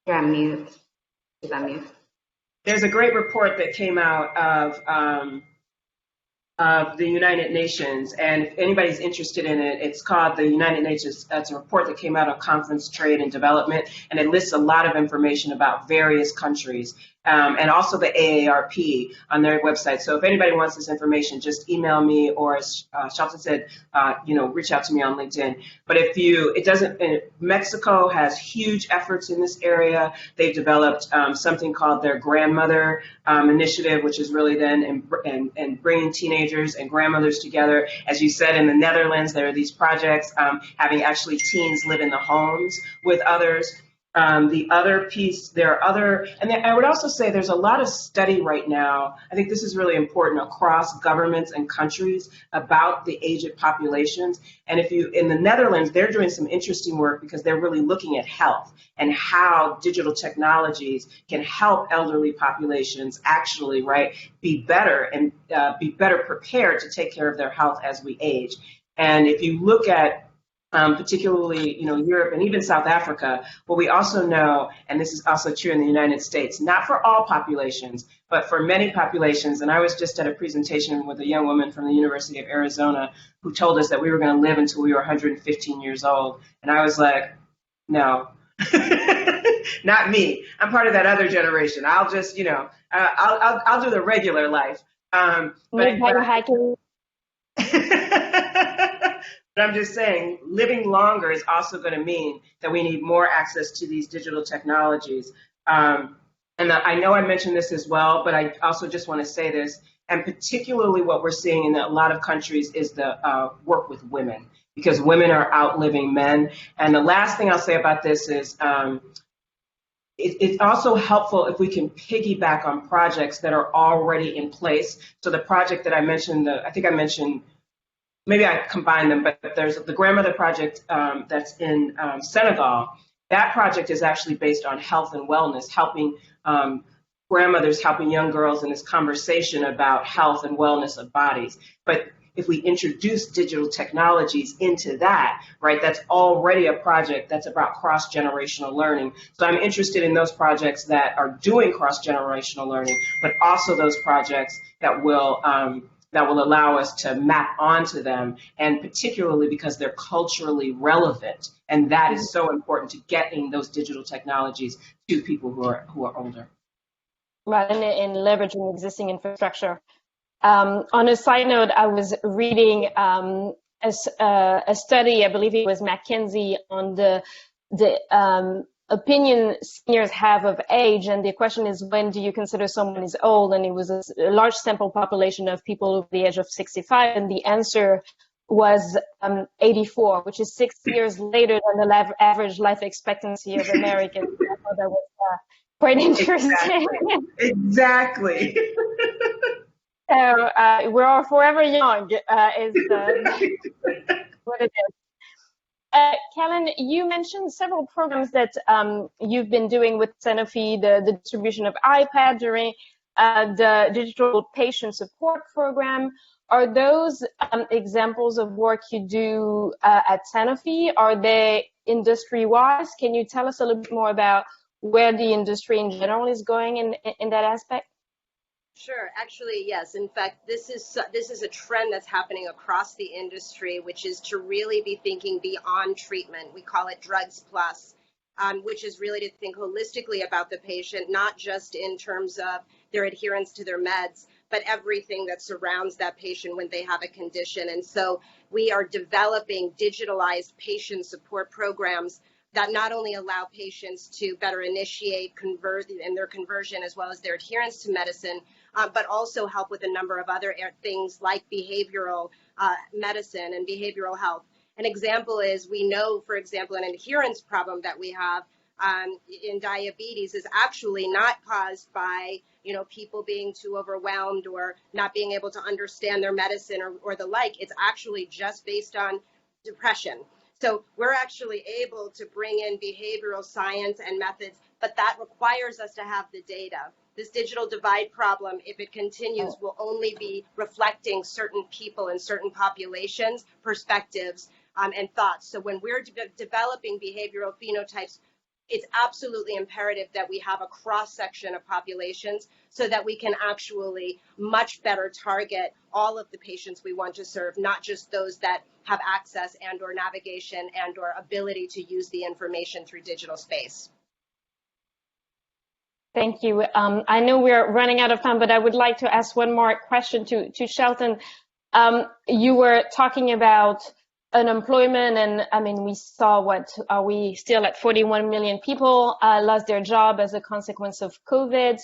You're on mute. She's on mute. There's a great report that came out of the United Nations, and if anybody's interested in it, it's called the United Nations. It's a report that came out of Conference Trade and Development, and it lists a lot of information about various countries, and also the AARP on their website. So if anybody wants this information, just email me, or as Shelton said, reach out to me on LinkedIn. But Mexico has huge efforts in this area. They've developed something called their grandmother initiative, which is really then in bringing teenagers and grandmothers together. As you said, in the Netherlands, there are these projects having actually teens live in the homes with others. The other piece, I would also say there's a lot of study right now. I think this is really important across governments and countries about the aged populations. And in the Netherlands, they're doing some interesting work because they're really looking at health and how digital technologies can help elderly populations actually, be better and be better prepared to take care of their health as we age. And if you look at particularly, Europe and even South Africa, what we also know, and this is also true in the United States, not for all populations, but for many populations. And I was just at a presentation with a young woman from the University of Arizona who told us that we were going to live until we were 115 years old. And I was like, no, not me. I'm part of that other generation. I'll just, I'll do the regular life. But I'm just saying, living longer is also going to mean that we need more access to these digital technologies. And I know I mentioned this as well, but I also just want to say this, and particularly what we're seeing in a lot of countries is the work with women, because women are outliving men. And the last thing I'll say about this is it's also helpful if we can piggyback on projects that are already in place. So the project that I mentioned, maybe I combine them, but there's the Grandmother Project that's in Senegal. That project is actually based on health and wellness, helping grandmothers, helping young girls in this conversation about health and wellness of bodies. But if we introduce digital technologies into that, that's already a project that's about cross-generational learning. So I'm interested in those projects that are doing cross-generational learning, but also those projects that will allow us to map onto them, and particularly because they're culturally relevant. And that is so important to getting those digital technologies to people who are older. Right, and leveraging existing infrastructure. On a side note, I was reading a study, I believe it was McKinsey, on the opinion seniors have of age, and the question is, when do you consider someone is old? And it was a large sample population of people over the age of 65, and the answer was 84, which is 6 years later than the average life expectancy of Americans. I thought that was quite interesting. Exactly. So we're all forever young, is what it is. Kalahn, you mentioned several programs that you've been doing with Sanofi, the distribution of iPad during the digital patient support program. Are those examples of work you do at Sanofi? Are they industry-wise? Can you tell us a little bit more about where the industry in general is going in that aspect? Sure. Actually, yes. In fact, this is a trend that's happening across the industry, which is to really be thinking beyond treatment. We call it drugs plus, which is really to think holistically about the patient, not just in terms of their adherence to their meds, but everything that surrounds that patient when they have a condition. And so we are developing digitalized patient support programs that not only allow patients to better initiate, convert, and their conversion as well as their adherence to medicine, but also help with a number of other things like behavioral medicine and behavioral health. An example is, we know, for example, an adherence problem that we have in diabetes is actually not caused by, people being too overwhelmed or not being able to understand their medicine or the like. It's actually just based on depression. So we're actually able to bring in behavioral science and methods, but that requires us to have the data. This digital divide problem, if it continues, will only be reflecting certain people and certain populations, perspectives, and thoughts. So when we're developing behavioral phenotypes, it's absolutely imperative that we have a cross-section of populations so that we can actually much better target all of the patients we want to serve, not just those that have access and or navigation and or ability to use the information through digital space. Thank you. I know we're running out of time, but I would like to ask one more question to Shelton. You were talking about unemployment, and I mean, we saw we still at 41 million people lost their job as a consequence of COVID.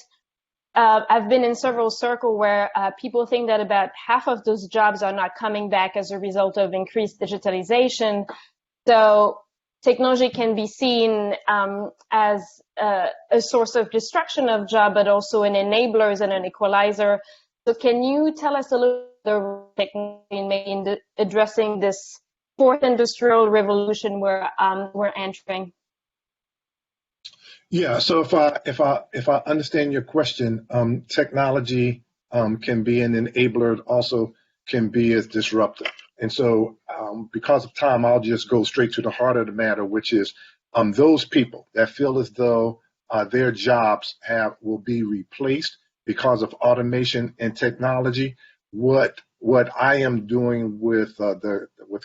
I've been in several circles where people think that about half of those jobs are not coming back as a result of increased digitalization. So technology can be seen as a source of destruction of jobs, but also an enabler and an equalizer. So can you tell us a little bit about the technology in addressing this fourth industrial revolution we're entering? Yeah. So if I understand your question, technology can be an enabler, also can be a disruptor. And so because of time, I'll just go straight to the heart of the matter, which is those people that feel as though their jobs will be replaced because of automation and technology. What I am doing with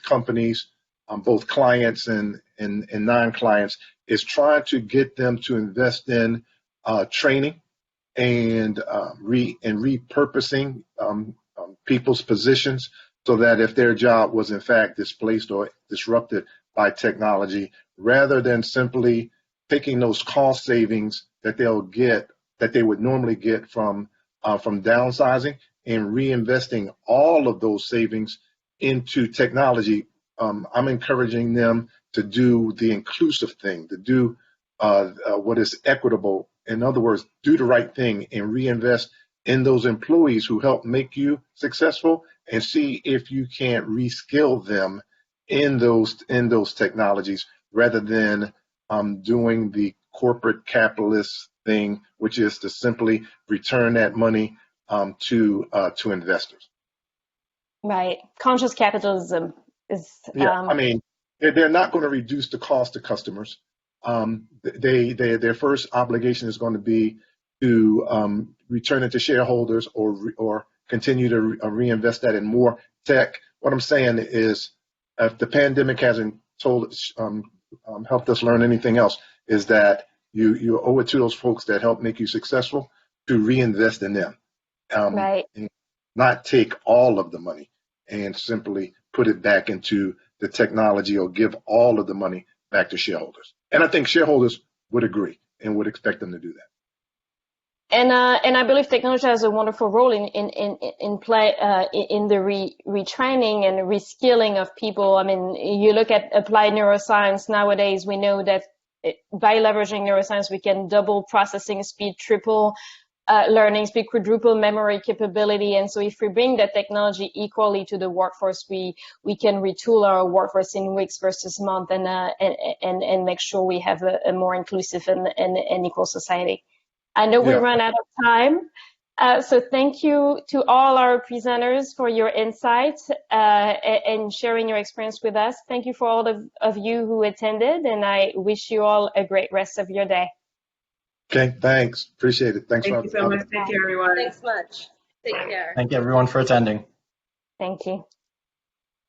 companies, both clients and non-clients, is trying to get them to invest in training and repurposing people's positions, so that if their job was in fact displaced or disrupted by technology, rather than simply taking those cost savings that they would normally get from downsizing and reinvesting all of those savings into technology, I'm encouraging them to do the inclusive thing, to do what is equitable. In other words, do the right thing and reinvest in those employees who help make you successful, and see if you can't reskill them in those technologies, rather than doing the corporate capitalist thing, which is to simply return that money to investors. Right. Conscious capitalism is. I mean, they're not going to reduce the cost to customers. Their first obligation is going to be to return it to shareholders, or continue to reinvest that in more tech. What I'm saying is, if the pandemic hasn't helped us learn anything else, is that you owe it to those folks that help make you successful to reinvest in them. Right. And not take all of the money and simply put it back into the technology, or give all of the money back to shareholders. And I think shareholders would agree and would expect them to do that. And I believe technology has a wonderful role in play in the retraining and reskilling of people. I mean, you look at applied neuroscience nowadays. We know that by leveraging neuroscience, we can double processing speed, triple learning speed, quadruple memory capability. And so, if we bring that technology equally to the workforce, we can retool our workforce in weeks versus months, and make sure we have a more inclusive and equal society. I know we run out of time, so thank you to all our presenters for your insights and sharing your experience with us. Thank you for all of you who attended, and I wish you all a great rest of your day. Okay, thanks. Appreciate it. Thank you so much. Take care, everyone. Thanks much. Take care. Thank you, everyone, for attending. Thank you.